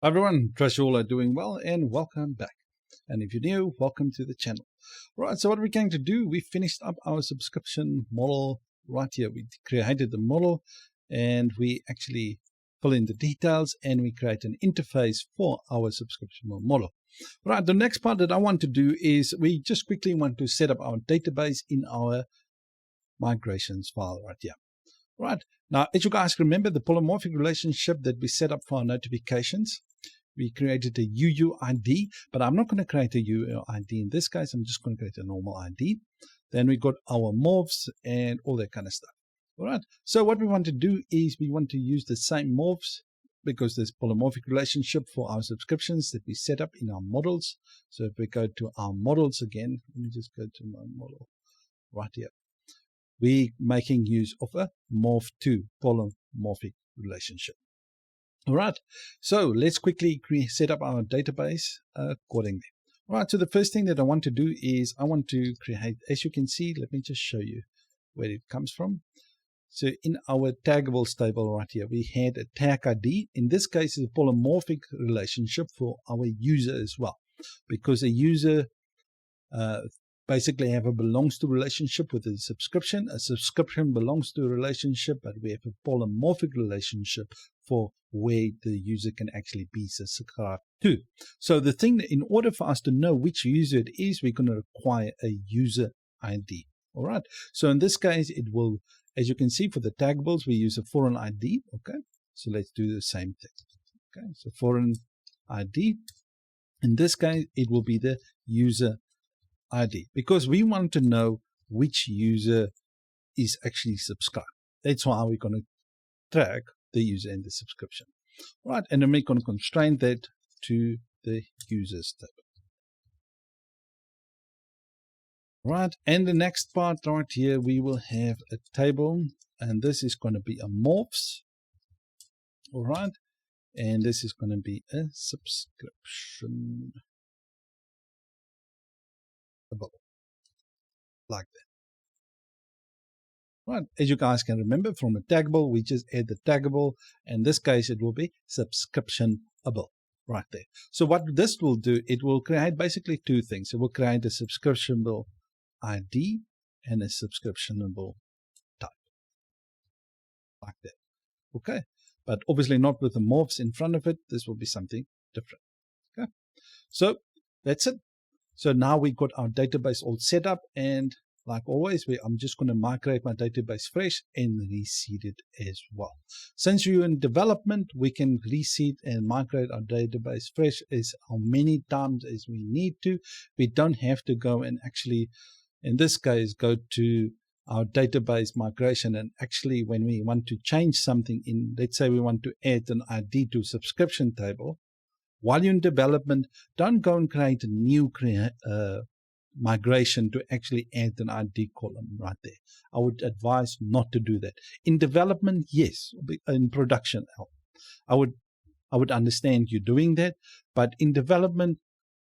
Hi everyone, trust you all are doing well and welcome back. And if you're new, welcome to the channel. Right, so what we're going to do, we finished up our subscription model right here. We created the model and we actually fill in the details and we create an interface for our subscription model. Right, the next part that I want to do is we just quickly want to set up our database in our migrations file right here. Right, now as you guys remember the polymorphic relationship that we set up for our notifications, we created a UUID, but I'm not going to create a UUID in this case. I'm just going to create a normal ID. Then we got our morphs and all that kind of stuff. All right. So what we want to do is we want to use the same morphs because there's polymorphic relationship for our subscriptions that we set up in our models. So if we go to our models again, let me just go to my model right here. We're making use of a morph to polymorphic relationship. All right, so let's quickly set up our database accordingly. All right, so the first thing that I want to do is I want to create, as you can see, let me just show you where it comes from. So in our taggable table right here, we had a tag ID. In this case, it's a polymorphic relationship for our user as well, because a user basically have a belongs to relationship with a subscription. A subscription belongs to a relationship, but we have a polymorphic relationship for where the user can actually be subscribed to. So the thing that in order for us to know which user it is, we're going to require a user ID. All right. So in this case, it will, as you can see for the taggables, we use a foreign ID. Okay. So let's do the same thing. Okay. So foreign ID. In this case, it will be the user ID because we want to know which user is actually subscribed. That's why we're going to track the user and the subscription. Right, and then we're going to constrain that to the users table. Right, and the next part right here, we will have a table, and this is going to be a morphs. All right, and this is going to be a subscription like that. Right, as you guys can remember from the taggable, we just add the taggable. In this case, it will be subscriptionable right there. So what this will do, it will create basically two things. It will create a subscriptionable ID and a subscriptionable type like that. Okay, but obviously not with the morphs in front of it. This will be something different. Okay, so that's it. So now we got our database all set up, and like always, I'm just going to migrate my database fresh and reseed it as well. Since you're in development, we can reseed and migrate our database fresh as many times as we need to. We don't have to go and actually, in this case, go to our database migration, and actually when we want to change something in, let's say we want to add an ID to subscription table, while you're in development, don't go and create a new migration to actually add an ID column right there. I would advise not to do that. In development, yes. In production, I would understand you doing that, but in development,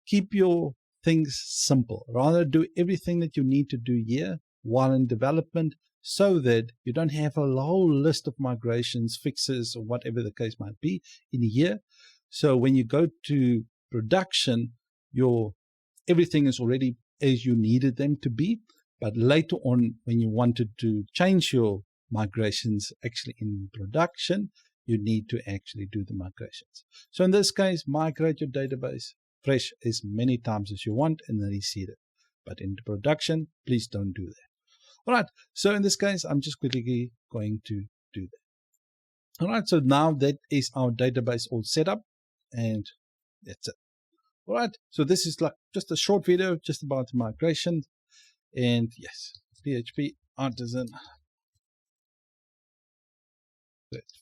keep your things simple. Rather do everything that you need to do here while in development, so that you don't have a whole list of migrations, fixes, or whatever the case might be in here. So when you go to production, everything is already as you needed them to be. But later on, when you wanted to change your migrations actually in production, you need to actually do the migrations. So in this case, migrate your database fresh as many times as you want and then reseed it. But in the production, please don't do that. All right. So in this case, I'm just quickly going to do that. All right. So now that is our database all set up. And that's it. All right, so this is like just a short video just about the migration. And yes, PHP artisan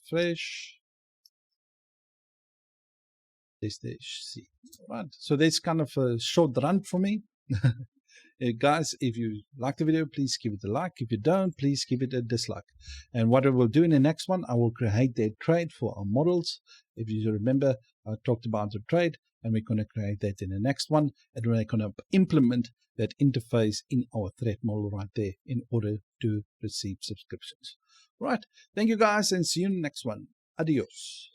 fresh /c. All right, so that's kind of a short run for me. Guys, if you like the video, please give it a like. If you don't, please give it a dislike. And what I will do in the next one, I will create that trade for our models. If you remember, I talked about the trade, and we're going to create that in the next one. And we're going to implement that interface in our thread model right there in order to receive subscriptions. Right. Thank you guys, and see you in the next one. Adios.